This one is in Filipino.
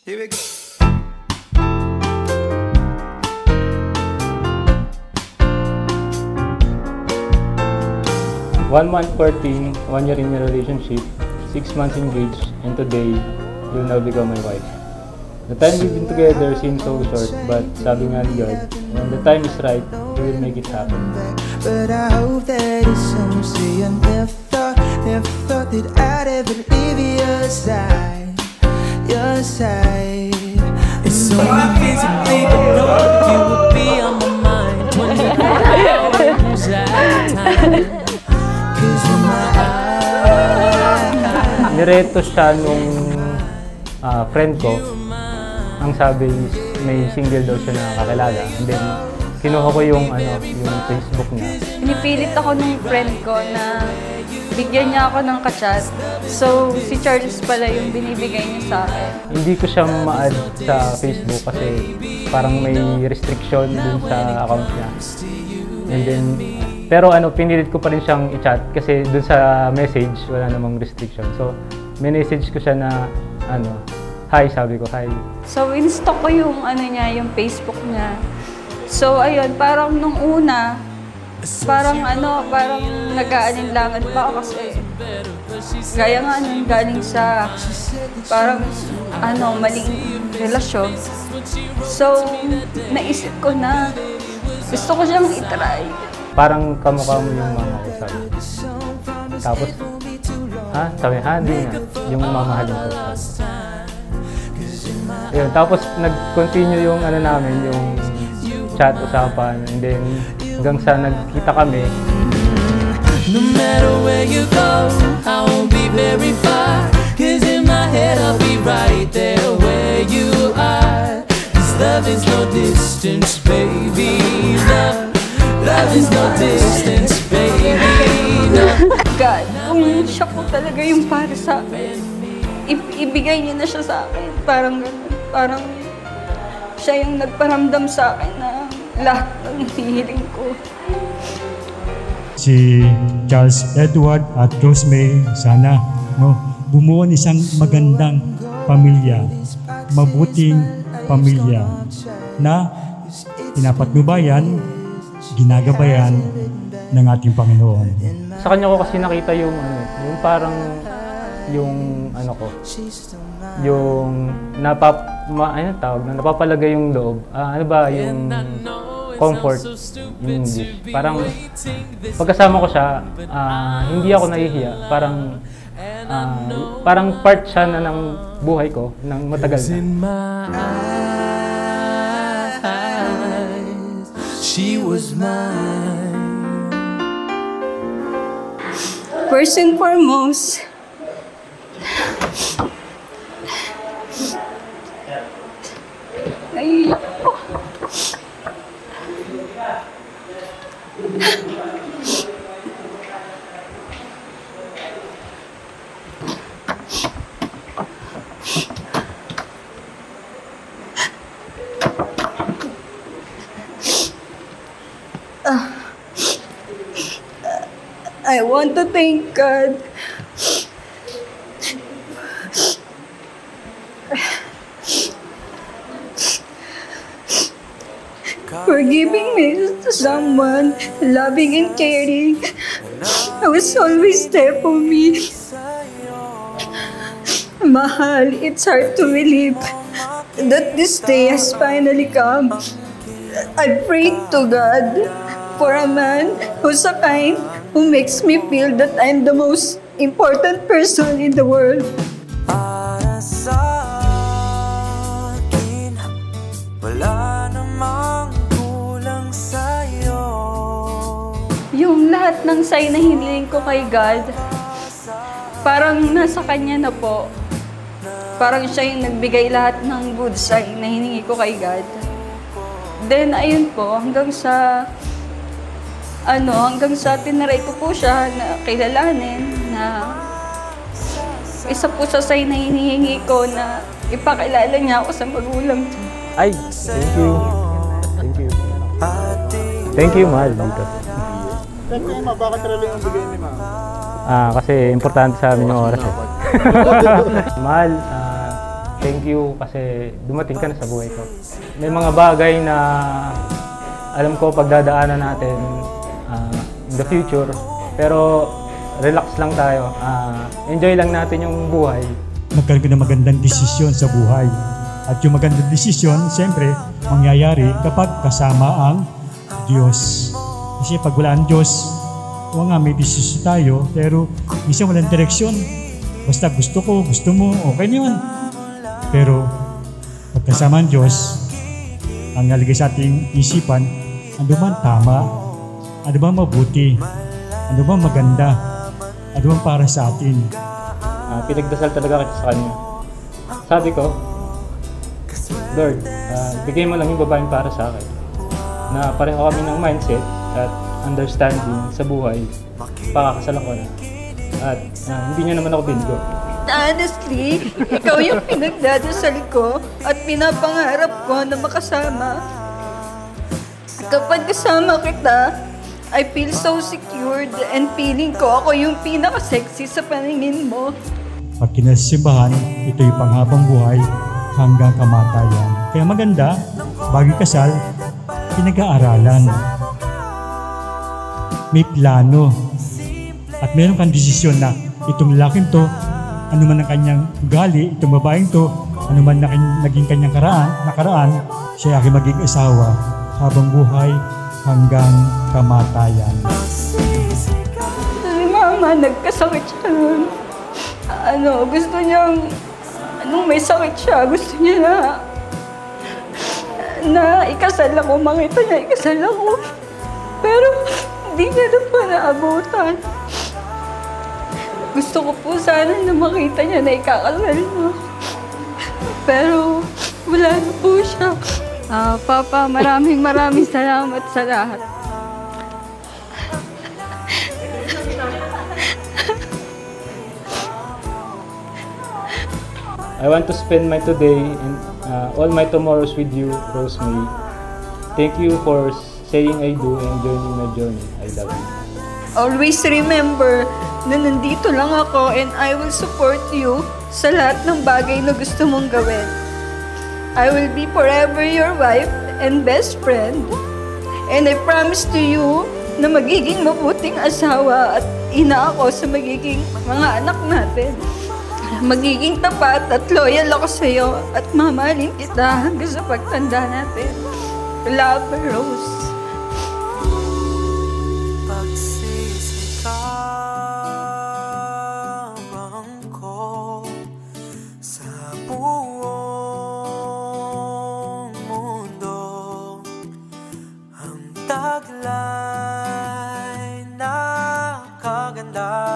Here we go. 1 month courting, 1 year in a relationship, 6 months engaged, and today, you'll now become my wife. The time we've been together seems so short, but sabi nga ni God, when the time is right, He will make it happen. But I hope that it's someday. I never thought that I'd ever leave your side, your side. It's so physically, but know you will be on my mind when you lose that time. Nireto siya nung friend ko. Ang sabi is may single daw siya na kakilala. And then, kinuha ko yung Facebook niya. Pinipilit ako ng friend ko na bigyan niya ako ng ka-chat. So, si Charles pala yung binibigay niya sa akin. Hindi ko siya ma-add sa Facebook kasi parang may restriction dun sa account niya. And then, pero pinilit ko pa rin siyang i-chat kasi dun sa message wala namang restriction. So, message ko siya na hi, sabi ko, hi. So, in-stalk ko yung niya, yung Facebook niya. So, ayun, parang nung una, parang nag-aalinlangan pa ako kasi gaya nga galing sa parang maling relasyon. So, naisip ko na gusto ko siyang itry. Parang kamukha mo yung mama ko, sabi. Tapos, sabi, hindi na, yung mamahalin ko, sabi. Ayun, tapos nag-continue yung namin, yung chat, usapan, and then hanggang sa nagkita kami. No matter where you go, I won't be very far, 'cause in my head I'll be right there where you are. 'Cause love is no distance, baby. Love is no distance, baby. God, kung siya po talaga yung para sa akin, ibigay niya na siya sa akin. Parang ganun. Parang siya yung nagparamdam sa akin na lahat ng hinihiling ko. Si Charles Edward at Rosemary, sana bumuo ng isang magandang pamilya, mabuting pamilya na pinapatnubayan, ginagabayan ng ating Panginoon. Sa kanya ko kasi nakita yung parang yung napapalagay yung loob. Yung comfort in English. Parang pagkasama ko siya, hindi ako nahihiya. Parang part siya na ng buhay ko ng matagal na. She was mine. First and foremost, naiiyak ko. I want to thank God for giving me someone loving and caring, who is always there for me. Mahal, it's hard to believe that this day has finally come. I prayed to God for a man who's so kind, who makes me feel that I'm the most important person in the world. Para sa akin, wala namang kulang sa'yo. Yung lahat ng sign na hiniling ko kay God, parang nasa Kanya na po. Parang siya yung nagbigay lahat ng good sign na hiningi ko kay God. Then, ayun po, hanggang sa tinaray ko po siya na kilalanin na isa po sa sign na hinihingi ko na ipakilala niya ako sa magulang ko. Ay, thank you. Thank you. Thank you, Mahal. Thank you, Ma. Bakit talaga yung bigay ni Ma? Kasi importante sa amin yung oras. Mahal, Thank you kasi dumating ka na sa buhay ko. May mga bagay na alam ko pagdadaanan natin in the future. Pero relax lang tayo. Enjoy lang natin yung buhay. Magkaroon ka ng magandang desisyon sa buhay. At yung magandang desisyon, siyempre, mangyayari kapag kasama ang Diyos. Kasi pag wala ang Diyos, may desisyon tayo, pero minsan walang direksyon. Basta gusto ko, gusto mo, okay na yun. Pero pag kasama ang Diyos, ang nalagay sa ating isipan, ano ba tama, ano ba mabuti, ano ba maganda, ano ba para sa atin. Pinagdasal talaga kita sa Kanya. Sabi ko, Lord, bigay mo lang yung babaeng para sa akin. Na pareho kami ng mindset at understanding sa buhay. Pakakasalan ko na. At hindi niya naman ako bingo. Honestly, ikaw yung pinagdadasal ko at pinapangarap ko na makasama. Kapag kasama kita, I feel so secured and feeling ko ako yung pinaka-sexy sa paningin mo. Pag kinasimbahan, ito yung panghabang buhay hanggang kamatayan. Kaya maganda, bago kasal, pinag-aaralan. May plano. At meron kang desisyon na itong lalaking to, ano man ang kanyang ugali, itong babaeng to, ano man naging kanyang nakaraan, siya aking maging asawa habang buhay hanggang kamatayan. Si Mama, nagkasakit siya nun. Gusto niyang, nung may sakit siya, gusto niya na ikasal ako, makita niya ikasal ako. Pero hindi niya na pa naabutan. Gusto ko po sana na makita niya na ikakasal na. Pero wala na po siya. Papa, maraming salamat sa lahat. I want to spend my today and all my tomorrows with you, Rosemary. Thank you for saying I do and joining my journey. I love you. Always remember na nandito lang ako and I will support you sa lahat ng bagay na gusto mong gawin. I will be forever your wife and best friend. And I promise to you na magiging mabuting asawa at ina ako sa magiging mga anak natin. Magiging tapat at loyal ako sa iyo at mamahalin kita hanggang sa pagtanda natin. Love, Rose. Pagsisikawan ko sa buong mundo, ang taglay na kaganda